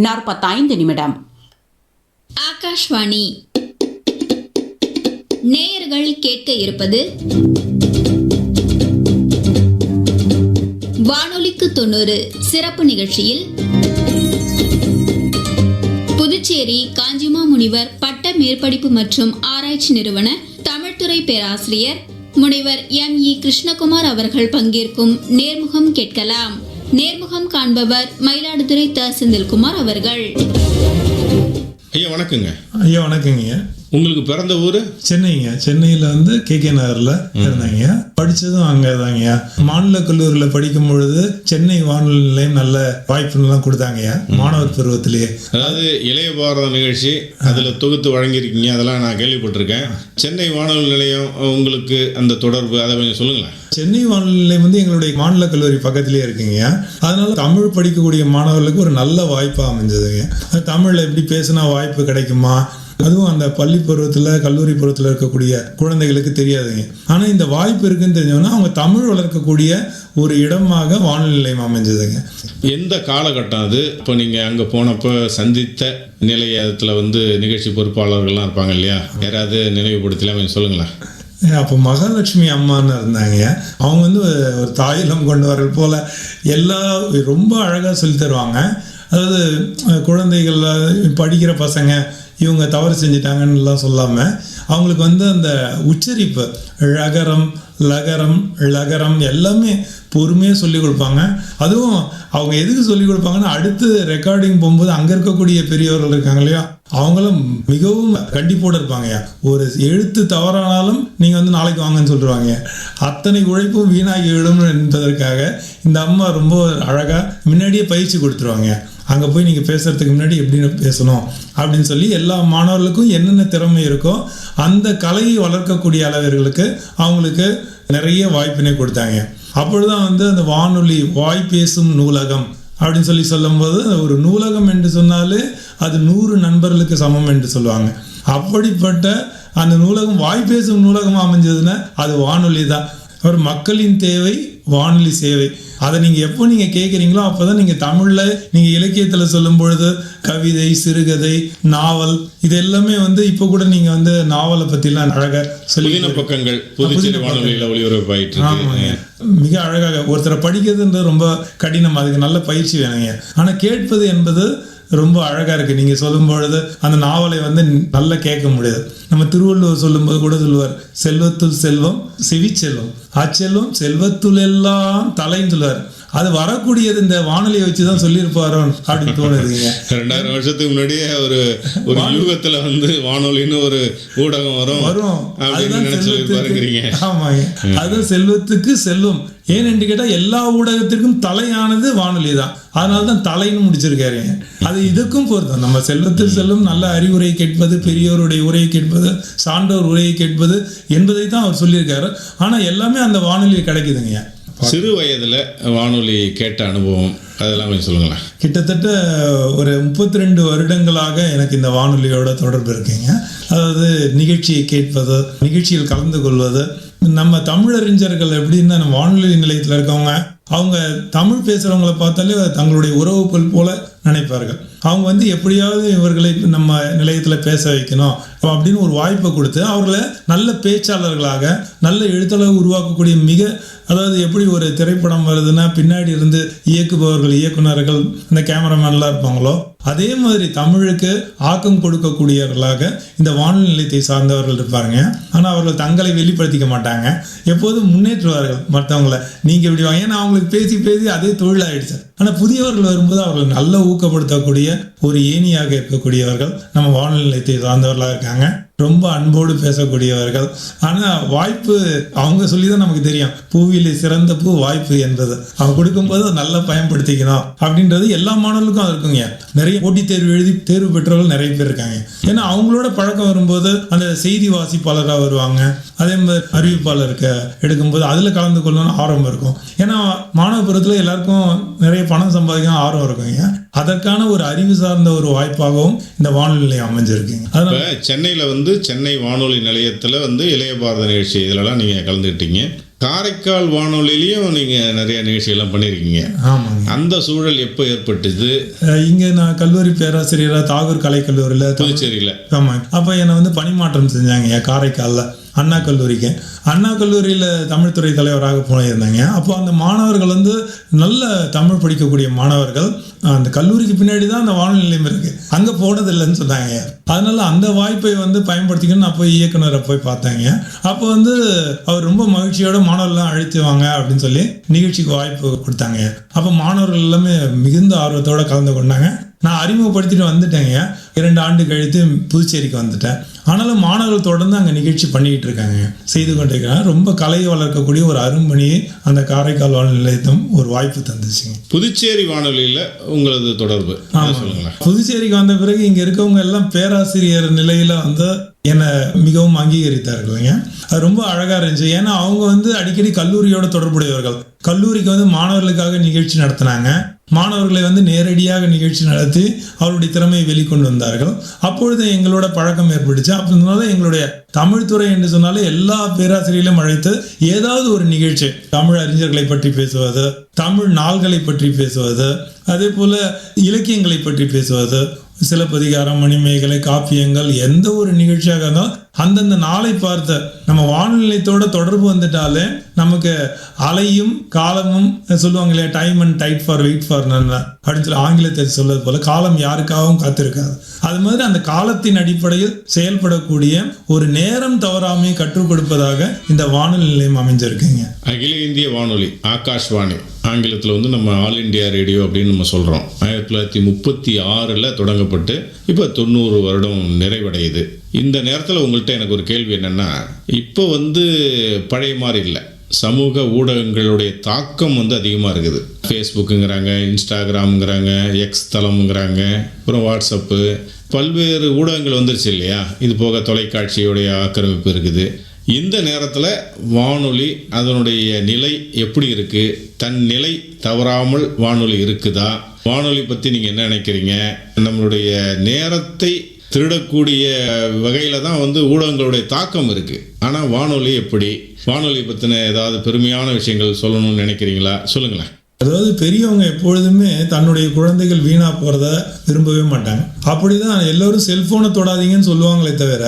45 ஆகாஷ்வாணி நேயர்கள் கேட்க இருப்பது வானொலிக்கு 90 சிறப்பு நிகழ்ச்சியில் புதுச்சேரி காஞ்சிமா முனிவர் பட்ட மேற்படிப்பு மற்றும் ஆராய்ச்சி நிறுவன தமிழ்துறை பேராசிரியர் முனைவர் ME கிருஷ்ணகுமார் அவர்கள் பங்கேற்கும் நேர்முகம் கேட்கலாம். நேர்முகம் காண்பவர் மயிலாடுதுறை த. செந்தில்குமார் அவர்கள். ஐயா வணக்கங்க. ஐயா வணக்கங்க. உங்களுக்கு பிறந்த ஊர்? சென்னைங்க. சென்னையில் வந்து KK நகரில் இருந்தாங்க. படித்ததும் அங்கே தாங்கய்யா. மாநில கல்லூரியில் படிக்கும் பொழுது சென்னை வானொலி நிலையம் நல்ல வாய்ப்புலாம் கொடுத்தாங்கய்யா மாணவர் பருவத்திலேயே. அதாவது இளைய பாரத நிகழ்ச்சி அதில் தொகுத்து வழங்கியிருக்கீங்க, அதெல்லாம் நான் கேள்விப்பட்டிருக்கேன். சென்னை வானொலி நிலையம் உங்களுக்கு அந்த தொடர்பு அதை கொஞ்சம் சொல்லுங்களேன். சென்னை வானொலி நிலையம் வந்து எங்களுடைய மாநில கல்லூரி பக்கத்திலே இருக்குங்க. அதனால தமிழ் படிக்கக்கூடிய மாணவர்களுக்கு ஒரு நல்ல வாய்ப்பாக அமைஞ்சதுங்க. தமிழில் எப்படி பேசினா வாய்ப்பு கிடைக்குமா, அதுவும் அந்த பள்ளி பருவத்தில் கல்லூரி பருவத்தில் இருக்கக்கூடிய குழந்தைகளுக்கு தெரியாதுங்க. ஆனால் இந்த வாய்ப்பு இருக்குன்னு தெரிஞ்சோன்னா அவங்க தமிழ் வளர்க்கக்கூடிய ஒரு இடமாக வானொலி நிலையம் அமைஞ்சதுங்க. எந்த காலகட்டம் அது? இப்போ நீங்கள் அங்கே போனப்போ சந்தித்த நிலையத்தில் வந்து நிகழ்ச்சி பொறுப்பாளர்கள்லாம் இருப்பாங்க இல்லையா, யாராவது நினைவுபடுத்தலாம் கொஞ்சம் சொல்லுங்களேன். அப்போ மகாலட்சுமி அம்மான்னு இருந்தாங்க. அவங்க வந்து ஒரு தாயிலம் கொண்டவர்கள் போல் ரொம்ப அழகாக சொல்லி தருவாங்க. அதாவது குழந்தைகள் படிக்கிற பசங்க இவங்க தவறு செஞ்சிட்டாங்கன்னுலாம் சொல்லாமல் அவங்களுக்கு வந்து அந்த உச்சரிப்பு ழகரம் லகரம் லகரம் எல்லாமே பொறுமையாக சொல்லிக் கொடுப்பாங்க. அதுவும் அவங்க எதுக்கு சொல்லிக் கொடுப்பாங்கன்னா அடுத்து ரெக்கார்டிங் போகும்போது அங்கே இருக்கக்கூடிய பெரியவர்கள் இருக்காங்க இல்லையா, அவங்களும் மிகவும் கண்டிப்போடு இருப்பாங்க. ஒரு எழுத்து தவறானாலும் நீங்கள் வந்து நாளைக்கு வாங்கன்னு சொல்லிடுவாங்க. அத்தனை உழைப்பும் வீணாகி விடும் என்பதற்காக இந்த அம்மா ரொம்ப அழகாக முன்னாடியே பயிற்சி கொடுத்துருவாங்க. அங்கே போய் நீங்கள் பேசுகிறதுக்கு முன்னாடி எப்படின்னு பேசணும் அப்படின்னு சொல்லி எல்லா மாணவர்களுக்கும் என்னென்ன திறமை இருக்கோ அந்த கலையை வளர்க்கக்கூடிய அளவர்களுக்கு அவங்களுக்கு நிறைய வாய்ப்பினை கொடுத்தாங்க. அப்பொழுதுதான் வந்து அந்த வானொலி வாய் பேசும் நூலகம் அப்படின்னு சொல்லி சொல்லும்போது ஒரு நூலகம் என்று சொன்னாலே அது 100 நண்பர்களுக்கு சமம் என்று சொல்லுவாங்க. அப்படிப்பட்ட அந்த நூலகம் வாய் பேசும் நூலகமாக அமைஞ்சதுன்னா அது வானொலி தான். ஒரு மக்களின் தேவை வானொலி சேவை. அதை நீங்கள் எப்போ நீங்கள் கேட்குறீங்களோ அப்போ தான் நீங்கள் தமிழில் நீங்கள் இலக்கியத்தில் சொல்லும் பொழுது கவிதை சிறுகதை நாவல் இது எல்லாமே வந்து இப்போ கூட நீங்கள் வந்து நாவலை பற்றிலாம் அழகாக சொல்லி பக்கங்கள் புதுச்சேரி வானொலியில் ஒளிபரப்பாயிட்டு மிக அழகாக ஒருத்தரை படிக்கிறதுன்றது ரொம்ப கடினம், அதுக்கு நல்ல பயிற்சி வேணுங்க. ஆனால் கேட்பது என்பது ரொம்ப அழகாக இருக்குது. நீங்கள் சொல்லும் பொழுது அந்த நாவலை வந்து நல்லா கேட்க முடியாது. நம்ம திருவள்ளுவர் சொல்லும்போது கூட சொல்லுவார், செல்வத்துள் செல்வம் செவிச்செல்வம் அச்செல்வம் செல்வத்துள் எல்லாம் தலைன்னு சொல்லுவார். அது வரக்கூடியது இந்த வானொலியை வச்சு தான் சொல்லியிருப்பாரோ அப்படின்னு தோணுதுங்க. 2000 வருஷத்துக்கு முன்னாடியே ஒரு யுகத்தில் வந்து வானொலின்னு ஒரு ஊடகம் வரும். ஆமாங்க, அதுதான் செல்வத்துக்கு செல்வம். ஏன்னு கேட்டால் எல்லா ஊடகத்திற்கும் தலையானது வானொலி தான். அதனால தான் தலைன்னு முடிச்சிருக்காரு. அது இதுக்கும் பொறுத்தம். நம்ம செல்வத்தில் செல்லும் நல்ல அறிவுரை கேட்பது, பெரியோருடைய உரையை கேட்பது, சான்றோர் உரையை கேட்பது என்பதை தான் அவர் சொல்லியிருக்காரு. ஆனால் எல்லாமே அந்த வானொலியில் கிடைக்குதுங்க. சிறு வயதில் வானொலி கேட்ட அனுபவம் அதெல்லாம் கொஞ்சம் சொல்லுங்களேன். கிட்டத்தட்ட ஒரு 32 வருடங்களாக எனக்கு இந்த வானொலியோட தொடர்பு இருக்குங்க. அதாவது நிகழ்ச்சியை கேட்பது, நிகழ்ச்சியில் கலந்து கொள்வது. நம்ம தமிழறிஞர்கள் எப்படின்னா நம்ம வானொலி நிலையத்தில் இருக்கவங்க அவங்க தமிழ் பேசுகிறவங்களை பார்த்தாலே தங்களுடைய உறவுகள் போல நினைப்பார்கள். அவங்க வந்து எப்படியாவது இவர்களை நம்ம நிலையத்தில் பேச வைக்கணும் அப்படின்னு ஒரு வாய்ப்பை கொடுத்து அவர்களை நல்ல பேச்சாளர்களாக நல்ல எழுத்தாளர் உருவாக்கக்கூடிய அதாவது எப்படி ஒரு திரைப்படம் வருதுன்னா பின்னாடி இருந்து இயக்குபவர்கள் இயக்குநர்கள் இந்த கேமராமேன்லாம் இருப்பாங்களோ அதே மாதிரி தமிழுக்கு ஆக்கம் கொடுக்கக்கூடியவர்களாக இந்த வானொலி நிலையத்தை சார்ந்தவர்கள் இருப்பாருங்க. ஆனால் அவர்கள் தங்களை வெளிப்படுத்திக்க மாட்டாங்க, எப்போதும் முன்னேற்றுவார்கள் மற்றவங்களை. நீங்கள் இப்படி வாங்க, ஏன்னா அவங்களுக்கு பேசி பேசி அதே தொழிலாகிடுச்சு. ஆனால் புதியவர்கள் வரும்போது அவர்கள் நல்ல ஊக்கப்படுத்தக்கூடிய ஒரு ஏணியாக இருக்கக்கூடியவர்கள் நம்ம வானொலி நிலையத்தை சார்ந்தவர்களாக இருக்காங்க. ரொம்ப அன்போடு பேசக்கூடியவர்கள். ஆனால் வாய்ப்பு அவங்க சொல்லி தான் நமக்கு தெரியும், பூவிலே சிறந்த பூ வாய்ப்பு என்பது. அவங்க கொடுக்கும்போது அதை நல்லா பயன்படுத்திக்கணும் அப்படின்றது எல்லா மாணவர்களுக்கும் அது இருக்குங்க. நிறைய போட்டித் தேர்வு எழுதி தேர்வு பெற்றவர்கள் நிறைய பேர் இருக்காங்க. ஏன்னா அவங்களோட பழக்கம் வரும்போது அந்த செய்தி வாசிப்பாளராக வருவாங்க, அதே மாதிரி அறிவிப்பாளருக்கு எடுக்கும்போது அதில் கலந்து கொள்ளணும்னு ஆர்வம் இருக்கும். ஏன்னா மாணவ பருவத்தில் எல்லாருக்கும் நிறைய பணம் சம்பாதிக்க ஆர்வம் இருக்குங்க. அதற்கான ஒரு அறிவு சார்ந்த ஒரு வாய்ப்பாகவும் இந்த வானொலி நிலையம் அமைஞ்சிருக்குங்க. அதனால சென்னையில் வந்து சென்னை வானொலி நிலையத்தில் வந்து இளைய பாரத நிகழ்ச்சி இதிலலாம் நீங்கள் கலந்துக்கிட்டீங்க. காரைக்கால் வானொலியிலையும் நீங்கள் நிறைய நிகழ்ச்சிகள்லாம் பண்ணியிருக்கீங்க. ஆமாங்க. அந்த சூழல் எப்போ ஏற்பட்டுது? இங்கே நான் கல்லூரி பேராசிரியராக தாகூர் கலைக்கல்லூரியில் புதுச்சேரியில். ஆமாங்க. அப்போ என்னை வந்து பணிமாற்றம் செஞ்சாங்க காரைக்காலில் அண்ணா கல்லூரிக்கு. அண்ணா கல்லூரியில் தமிழ் துறை தலைவராக போயிருந்தாங்க. அப்போ அந்த மாணவர்கள் வந்து நல்ல தமிழ் படிக்கக்கூடிய மாணவர்கள். அந்த கல்லூரிக்கு பின்னாடி தான் அந்த வானொலி நிலையம் இருக்குது, அங்கே போனதில்லைன்னு சொன்னாங்க. அதனால அந்த வாய்ப்பை வந்து பயன்படுத்திக்கணும்னு நான் போய் இயக்குனரை போய் பார்த்தாங்க. அப்போ வந்து அவர் ரொம்ப மகிழ்ச்சியோட மாணவர்கள்லாம் அழைத்து வாங்க அப்படின்னு சொல்லி நிகழ்ச்சிக்கு வாய்ப்பு கொடுத்தாங்க. அப்போ மாணவர்கள் எல்லாமே மிகுந்த ஆர்வத்தோடு கலந்து கொண்டாங்க. நான் அறிமுகப்படுத்திட்டு வந்துட்டேங்க. 2 ஆண்டு கழித்து புதுச்சேரிக்கு வந்துட்டேன். ஆனாலும் மாணவர்கள் தொடர்ந்து அங்கே நிகழ்ச்சி பண்ணிக்கிட்டு இருக்காங்க, செய்து கொண்டிருக்காங்க. ரொம்ப கலையை வளர்க்கக்கூடிய ஒரு அரும்பணியை அந்த காரைக்கால் வானொலி நிலையத்தும் ஒரு வாய்ப்பு தந்துச்சுங்க. புதுச்சேரி வானொலியில் உங்களது தொடர்பு சொல்லுங்களேன். புதுச்சேரிக்கு வந்த பிறகு இங்கே இருக்கவங்க எல்லாம் பேராசிரியர் நிலையில் வந்து என்னை மிகவும் அங்கீகரித்தார்கள்ங்க. அது ரொம்ப அழகாக இருந்துச்சு. ஏன்னா அவங்க வந்து அடிக்கடி கல்லூரியோட தொடர்புடையவர்கள். கல்லூரிக்கு வந்து மாணவர்களுக்காக நிகழ்ச்சி நடத்தினாங்க. மாணவர்களை வந்து நேரடியாக நிகழ்ச்சி நடத்தி அவருடைய திறமையை வெளிக்கொண்டு வந்தார்கள். அப்பொழுது எங்களோட பழக்கம் ஏற்பட்டுச்சு. அப்படினால எங்களுடைய தமிழ் துறை என்று சொன்னாலே எல்லா பேராசிரியர்களும் அழைத்து ஏதாவது ஒரு நிகழ்ச்சி, தமிழ் அறிஞர்களை பற்றி பேசுவது, தமிழ் நாள்களை பற்றி பேசுவது, அதே போல இலக்கியங்களை பற்றி பேசுவது, சிலப்பதிகாரம், மணிமேகலை, காப்பியங்கள், எந்த ஒரு நிகழ்ச்சியாக இருந்தாலும் அந்தந்த நாளை பார்த்த நம்ம வானொலி நிலையத்தோட தொடர்பு வந்துட்டாலே நமக்கு அலையும் காலமும் சொல்லுவாங்க இல்லையா, time and tide for wait for none அப்படின்னு சொல்லி ஆங்கிலத்தில் சொல்வது போல காலம் யாருக்காகவும் காத்திருக்காது. அது மாதிரி அந்த காலத்தின் அடிப்படையில் செயல்படக்கூடிய ஒரு நேரம் தவறாமை கற்றுக் கொடுப்பதாக இந்த வானொலி நிலையம் அமைஞ்சிருக்குங்க. அகில இந்திய வானொலி, ஆகாஷ்வாணி, ஆங்கிலத்தில் வந்து நம்ம ஆல் இண்டியா ரேடியோ அப்படின்னு நம்ம சொல்கிறோம். 1936 தொடங்கப்பட்டு இப்போ 90 வருடம் நிறைவடையுது. இந்த நேரத்தில் உங்கள்கிட்ட எனக்கு ஒரு கேள்வி என்னென்னா, இப்போ வந்து பழைய மாதிரி இல்லை, சமூக ஊடகங்களுடைய தாக்கம் வந்து அதிகமாக இருக்குது. ஃபேஸ்புக்குங்கிறாங்க, இன்ஸ்டாகிராம்ங்கிறாங்க, எக்ஸ் தளம்ங்கிறாங்க, அப்புறம் வாட்ஸ்அப்பு, பல்வேறு ஊடகங்கள் வந்துருச்சு இல்லையா. இது போக தொலைக்காட்சியுடைய ஆக்கிரமிப்பு இருக்குது. இந்த நேரத்தில் வானொலி அதனுடைய நிலை எப்படி இருக்குது? தன் நிலை தவறாமல் வானொலி இருக்குதா? வானொலி பற்றி நீங்கள் என்ன நினைக்கிறீங்க? நம்மளுடைய நேரத்தை திருடக்கூடிய வகையில் தான் வந்து ஊடகங்களுடைய தாக்கம் இருக்குது. ஆனால் வானொலி எப்படி? வானொலி பற்றின ஏதாவது பெருமையான விஷயங்கள் சொல்லணும்னு நினைக்கிறீங்களா? சொல்லுங்களேன். அதாவது பெரியவங்க எப்பொழுதுமே தன்னுடைய குழந்தைகள் வீணா போகிறத விரும்பவே மாட்டாங்க. அப்படிதான் எல்லோரும் செல்ஃபோனை தொடாதீங்கன்னு சொல்லுவாங்களே தவிர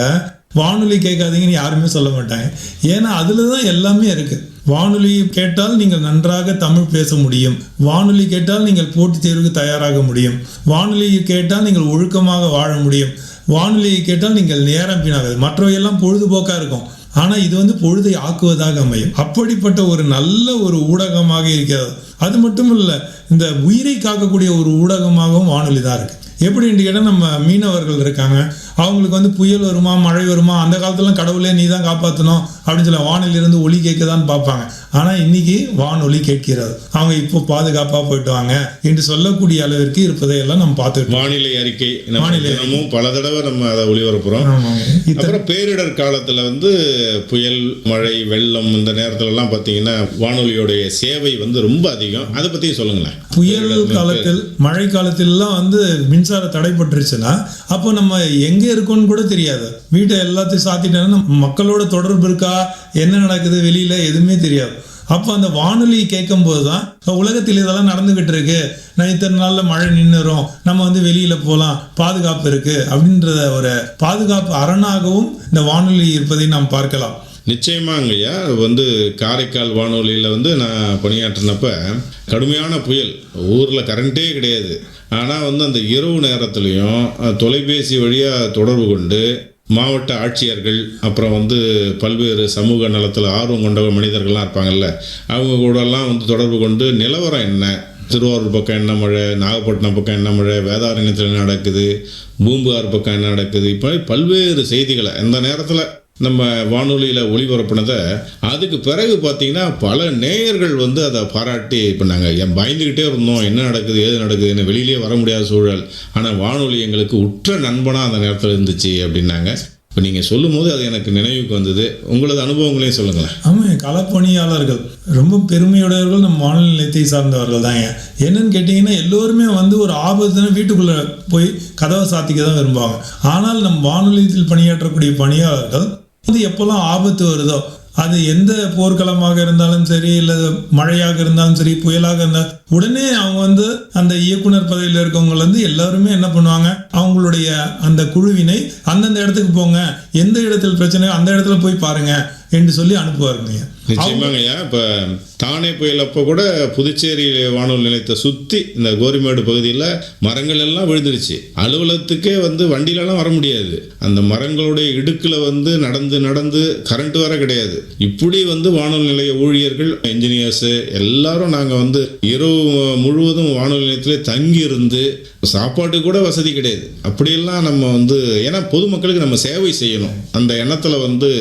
வானொலி கேட்காதீங்கன்னு யாருமே சொல்ல மாட்டாங்க. ஏன்னா அதில் தான் எல்லாமே இருக்குது. வானொலி கேட்டால் நீங்கள் நன்றாக தமிழ் பேச முடியும். வானொலி கேட்டால் நீங்கள் போட்டித் தேர்வுக்கு தயாராக முடியும். வானொலி கேட்டால் நீங்கள் ஒழுக்கமாக வாழ முடியும். வானொலியை கேட்டால் நீங்கள் நேரம் வீணாகாது. மற்றவையெல்லாம் பொழுதுபோக்காக இருக்கும். ஆனால் இது வந்து பொழுதை ஆக்குவதாக அமையும். அப்படிப்பட்ட ஒரு நல்ல ஒரு ஊடகமாக இருக்கிறது. அது மட்டும் இல்லை, இந்த உயிரை காக்கக்கூடிய ஒரு ஊடகமாகவும் வானொலி தான் இருக்குது. எப்படின்னு கேட்டால், நம்ம மீனவர்கள் இருக்காங்க, அவங்களுக்கு வந்து புயல் வருமா, மழை வருமா, அந்த காலத்துலாம் கடவுளே நீ தான் காப்பாற்றணும் அப்படின்னு சொல்லி வானிலிருந்து ஒலி கேட்கதான்னு பார்ப்பாங்க. ஆனால் இன்னைக்கு வானொலி கேட்கிறது. அவங்க இப்போ பாதுகாப்பாக போயிட்டு வாங்க என்று சொல்லக்கூடிய அளவிற்கு இருப்பதையெல்லாம் நம்ம பார்த்துக்கிட்டோம். வானிலை அறிக்கை தினமும் பல தடவை நம்ம அதை ஒளிபரப்புறோம். அப்புறம் பேரிடர் காலத்தில் வந்து புயல், மழை, வெள்ளம், இந்த நேரத்துலலாம் பார்த்தீங்கன்னா வானொலியோடைய சேவை வந்து ரொம்ப அதிகம். அதை பற்றியும் சொல்லுங்களேன். புயல் காலத்தில், மழை காலத்திலலாம் வந்து மின்சார தடைப்பட்டுருச்சுன்னா அப்போ நம்ம எங்கே இருக்கோன்னு கூட தெரியாது. வீட்டை எல்லாத்தையும் சாத்திட்டோன்னா மக்களோட தொடர்பு இருக்கா, என்ன நடக்குது வெளியில் எதுவுமே தெரியாது. அப்போ அந்த வானொலி கேட்கும் போது தான் உலகத்தில் இதெல்லாம் நடந்துக்கிட்டு இருக்கு, நான் இத்தனை நாளில் மழை நின்றுரும், நம்ம வந்து வெளியில் போகலாம், பாதுகாப்பு இருக்குது அப்படின்ற ஒரு பாதுகாப்பு அரணாகவும் இந்த வானொலி இருப்பதை நாம் பார்க்கலாம். நிச்சயமாங்கய்யா. வந்து காரைக்கால் வானொலியில் வந்து நான் பணியாற்றினப்ப கடுமையான புயல், ஊரில் கரண்ட்டே கிடையாது. ஆனால் வந்து அந்த இரவு நேரத்துலையும் தொலைபேசி வழியாக தொடர்பு கொண்டு மாவட்ட ஆட்சியர்கள், அப்புறம் வந்து பல்வேறு சமூக நலத்தில் ஆர்வம் கொண்ட மனிதர்கள்லாம் இருப்பாங்கல்ல, அவங்க கூடலாம் வந்து தொடர்பு கொண்டு நிலவரம் என்ன, திருவாரூர் பக்கம் என்ன மழை, நாகப்பட்டினம் பக்கம் என்ன மழை, வேதாரண்யத்தில் என்ன நடக்குது, பூம்புகார் பக்கம் என்ன நடக்குது, இப்போ பல்வேறு செய்திகளை இந்த நேரத்தில் நம்ம வானொலியில் ஒளிபரப்புனதை அதுக்கு பிறகு பார்த்தீங்கன்னா பல நேயர்கள் வந்து அதை பாராட்டி, இப்போ நாங்கள் பயந்துக்கிட்டே இருந்தோம், என்ன நடக்குது ஏது நடக்குதுன்னு, வெளியிலே வர முடியாத சூழல், ஆனால் வானொலி எங்களுக்கு உற்ற நண்பனாக அந்த நேரத்தில் இருந்துச்சு அப்படின்னாங்க. இப்போ நீங்கள் சொல்லும் போது அது எனக்கு நினைவுக்கு வந்தது. உங்களது அனுபவங்களையும் சொல்லுங்களேன். ஆமாம், களப்பணியாளர்கள் ரொம்ப பெருமையுடையவர்கள் நம்ம வானொலி நிலையத்தை சார்ந்தவர்கள் தாங்க. என்னன்னு கேட்டிங்கன்னா, எல்லோருமே வந்து ஒரு ஆபத்துனா வீட்டுக்குள்ளே போய் கதவை சாத்திக்க தான் விரும்புவாங்க. ஆனால் நம் வானொலியத்தில் பணியாற்றக்கூடிய பணியாளர்கள் வந்து எப்போல்லாம் ஆபத்து வருதோ அது எந்த போர்க்களமாக இருந்தாலும் சரி, இல்லை மழையாக இருந்தாலும் சரி, புயலாக இருந்தால் உடனே அவங்க வந்து அந்த இயக்குனர் பதவியில் இருக்கவங்க வந்து எல்லாருமே என்ன பண்ணுவாங்க, அவங்களுடைய அந்த குழுவினை அந்தந்த இடத்துக்கு போங்க, எந்த இடத்துல பிரச்சனையோ அந்த இடத்துல போய் பாருங்க என்று சொல்லி அனுப்புவாருங்க. நிச்சயமாங்கய்யா. இப்போ தானே புயல் அப்போ கூட புதுச்சேரி வானொலி நிலையத்தை சுற்றி இந்த கோரிமேடு பகுதியில் மரங்கள் எல்லாம் விழுந்துருச்சு. அலுவலகத்துக்கே வந்து வண்டியிலலாம் வர முடியாது. அந்த மரங்களுடைய இடுக்கில் வந்து நடந்து நடந்து கரண்ட் வர கிடையாது. இப்படி வந்து வானொலி நிலைய ஊழியர்கள், இன்ஜினியர்ஸு எல்லாரும் நாங்கள் வந்து இரவு முழுவதும் வானொலி நிலையத்திலே தங்கி இருந்து சாப்பாட்டு கூட வசதி கிடையாது. அப்படியெல்லாம் நம்ம வந்து ஏன்னா பொதுமக்களுக்கு நம்ம சேவை செய்யணும் அந்த எண்ணத்தில் வந்து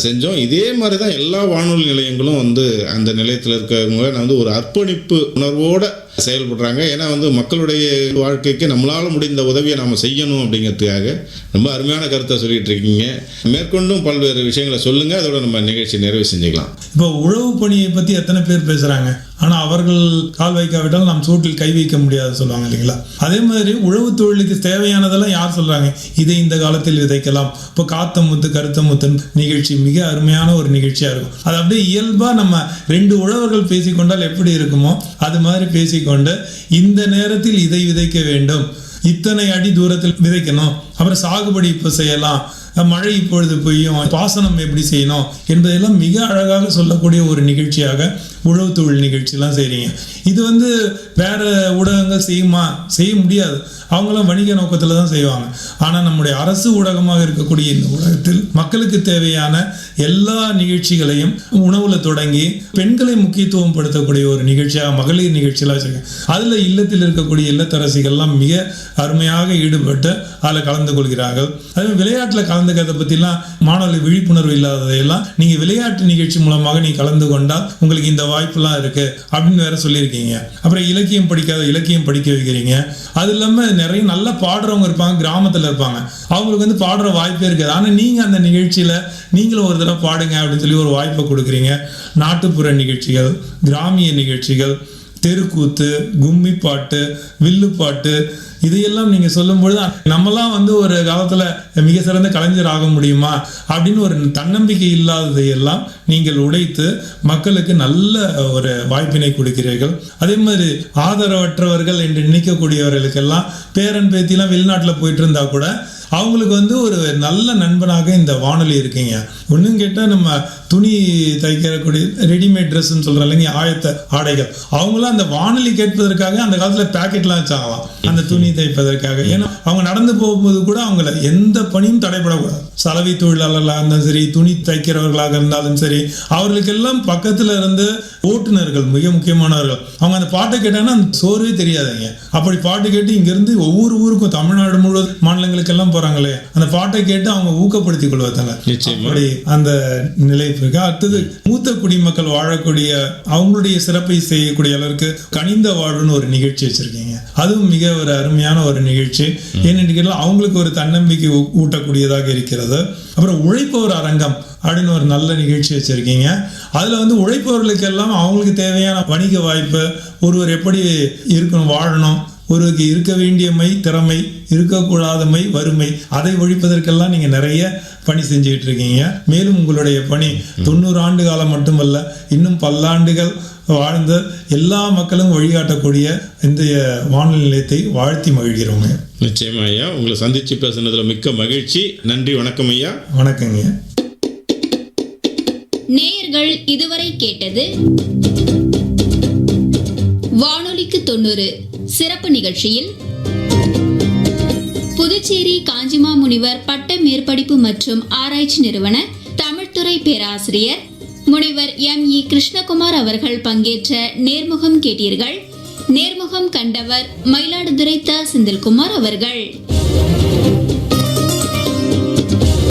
செஞ்சோம். இதே மாதிரி தான் எல்லா வானொலி நிலையங்களும் வந்து அந்த நிலையத்தில் இருக்கிறவங்க வந்து ஒரு அர்ப்பணிப்பு உணர்வோடு செயல்படுறாங்க. ஏன்னா வந்து மக்களுடைய வாழ்க்கைக்கு நம்மளால் முடிந்த உதவியை நம்ம செய்யணும் அப்படிங்கிறதுக்காக ரொம்ப அருமையான கருத்தை சொல்லிட்டு இருக்கீங்க. மேற்கொண்டும் பல்வேறு விஷயங்களை சொல்லுங்கள், அதோட நம்ம நிகழ்ச்சி நிறைவு செஞ்சுக்கலாம். இப்போ உழவு பணியை பற்றி எத்தனை பேர் பேசுகிறாங்க, ஆனால் அவர்கள் கால் வைக்காவிட்டால் நாம் சூட்டில் கை வைக்க முடியாது சொல்லுவாங்க இல்லைங்களா? அதே மாதிரி உழவு தொழிலுக்கு தேவையானதெல்லாம் யார் சொல்கிறாங்க, இதை இந்த காலத்தில் விதைக்கலாம். இப்போ காத்த முத்து கருத்த முத்துன் நிகழ்ச்சி மிக அருமையான ஒரு நிகழ்ச்சியாக இருக்கும். அது அப்படியே இயல்பாக நம்ம 2 உழவர்கள் பேசிக்கொண்டால் எப்படி இருக்குமோ அது மாதிரி பேசிக்கொண்டு இந்த நேரத்தில் இதை விதைக்க வேண்டும், இத்தனை அடி தூரத்தில் விதைக்கணும், அப்புறம் சாகுபடி இப்போ செய்யலாம், மழை இப்பொழுது பெய்யும், பாசனம் எப்படி செய்யணும் என்பதெல்லாம் மிக அழகாக சொல்லக்கூடிய ஒரு நிகழ்ச்சியாக உழவு தொழில் நிகழ்ச்சியெல்லாம் செய்கிறீங்க. இது வந்து வேற ஊடகங்கள் செய்ய முடியாது. அவங்களாம் வணிக நோக்கத்தில் தான் செய்வாங்க. ஆனால் நம்முடைய அரசு ஊடகமாக இருக்கக்கூடிய இந்த ஊடகத்தில் மக்களுக்கு தேவையான எல்லா நிகழ்ச்சிகளையும் உணவில் தொடங்கி பெண்களை முக்கியத்துவம் படுத்தக்கூடிய ஒரு நிகழ்ச்சியாக மகளிர் நிகழ்ச்சியெல்லாம் வச்சுருக்கேன். அதில் இல்லத்தில் இருக்கக்கூடிய இல்லத்தரசிகள்லாம் மிக அருமையாக ஈடுபட்டு அதில் கலந்து கொள்கிறார்கள். அதே விளையாட்டில் கலந்துக்கிறத பற்றிலாம் மாணவர்கள் விழிப்புணர்வு இல்லாததையெல்லாம் நீங்கள் விளையாட்டு நிகழ்ச்சி மூலமாக நீங்கள் கலந்து கொண்டால் உங்களுக்கு இந்த வாய்ப்புலாம் இருக்குது அப்படின்னு வேற சொல்லியிருக்கீங்க. அப்புறம் இலக்கியம் படிக்காத இலக்கியம் படிக்க வைக்கிறீங்க. அது இல்லாமல் நிறைய நல்லா பாடுறவங்க இருப்பாங்க, கிராமத்தில் இருப்பாங்க, அவங்களுக்கு வந்து பாடுற வாய்ப்பே இருக்காது. ஆனால் நீங்கள் அந்த நிகழ்ச்சியில் நீங்களும் ஒரு தடவை பாடுங்க அப்படின்னு சொல்லி ஒரு வாய்ப்பை கொடுக்குறீங்க. நாட்டுப்புற நிகழ்ச்சிகள், கிராமிய நிகழ்ச்சிகள், தெருக்கூத்து, கும்மி பாட்டு, வில்லுப்பாட்டு, இதையெல்லாம் நீங்கள் சொல்லும்பொழுது நம்மலாம் வந்து ஒரு காலத்தில் மிக சிறந்த கலைஞர் ஆக முடியுமா அப்படின்னு ஒரு தன்னம்பிக்கை இல்லாததையெல்லாம் நீங்கள் உடைத்து மக்களுக்கு நல்ல ஒரு வாய்ப்பினை கொடுக்கிறீர்கள். அதே மாதிரி ஆதரவற்றவர்கள் என்று நினைக்கக்கூடியவர்களுக்கெல்லாம் பேரன் பேத்திலாம் வெளிநாட்டில் போயிட்டு இருந்தா கூட அவங்களுக்கு வந்து ஒரு நல்ல நண்பனாக இந்த வானொலி இருக்கீங்க. ஒன்றும் கேட்டால் நம்ம துணி தைக்கக்கூடிய ரெடிமேட் ட்ரெஸ்ன்னு சொல்கிறோம் இல்லைங்க, ஆயத்த ஆடைகள், அவங்களாம் அந்த வானொலி கேட்பதற்காக அந்த காலத்தில் பேக்கெட்லாம் வச்சாங்களாம் அந்த துணி தைப்பதற்காக. ஏன்னா அவங்க நடந்து போகும்போது கூட அவங்கள எந்த பணியும் தடைபடக்கூடாது. சலவை தொழிலாளர்களாக இருந்தாலும் சரி, துணி தைக்கிறவர்களாக இருந்தாலும் சரி, அவர்களுக்கெல்லாம் பக்கத்தில் இருந்து ஓட்டுநர்கள் மிக முக்கியமானவர்கள். அவங்க அந்த பாட்டை கேட்டாங்கன்னா அந்த சோர்வே தெரியாதுங்க. அப்படி பாட்டு கேட்டு இங்கேருந்து ஒவ்வொரு ஊருக்கும் தமிழ்நாடு முழுவதும் மாநிலங்களுக்கெல்லாம் போகிறாங்களே, அந்த பாட்டை கேட்டு அவங்க ஊக்கப்படுத்திக் கொள்வதாங்க. அப்படி அந்த நிலை இருக்கு. அடுத்தது மூத்த குடிமக்கள் வாழக்கூடிய அவங்களுடைய சிறப்பை செய்யக்கூடிய அளவுக்கு கனிந்த வாழ்வுன்னு ஒரு நிகழ்ச்சி வச்சிருக்கீங்க. அதுவும் மிக ஒரு அருமையான ஒரு நிகழ்ச்சி. ஏன்னு கேட்டால் அவங்களுக்கு ஒரு தன்னம்பிக்கை ஊட்டக்கூடியதாக இருக்கிறது. அப்புறம் உழைப்பவர் அரங்கம் அப்படின்னு ஒரு நல்ல நிகழ்ச்சி வச்சிருக்கீங்க. அதில் வந்து உழைப்பவர்களுக்கு எல்லாம் அவங்களுக்கு தேவையான வணிக வாய்ப்பு, ஒருவர் எப்படி இருக்கணும், வாழணும், ஒருவருக்கு இருக்க வேண்டிய திறமை, இருக்கக்கூடாதமை, வறுமை, அதை ஒழிப்பதற்கெல்லாம் நீங்கள் நிறைய பணி செஞ்சுக்கிட்டு இருக்கீங்க. மேலும் உங்களுடைய பணி 90 ஆண்டு காலம் மட்டுமல்ல, இன்னும் பல்லாண்டுகள் வாழ்ந்த எல்லா மக்களும் வழிகாட்டக்கூடிய இந்த வானொலி நிலையத்தை வாழ்த்தி மகிழ்கிறோங்க. நிச்சயமா ஐயா, உங்களை சந்திச்சு பேசுனதுல மிக்க மகிழ்ச்சி. நன்றி, வணக்கம் ஐயா. வணக்கங்க. நேயர்கள் இதுவரை கேட்டது வானொலிக்கு 90 சிறப்பு நிகழ்ச்சியில் புதுச்சேரி காஞ்சிமா முனிவர் பட்ட மேற்படிப்பு மற்றும் ஆராய்ச்சி நிறுவன தமிழ்துறை பேராசிரியர் முனைவர் ME கிருஷ்ணகுமார் அவர்கள் பங்கேற்ற நேர்முகம் கேட்டீர்கள். நேர்முகம் கண்டவர் மயிலாடுதுறை த. செந்தில்குமார் அவர்கள்.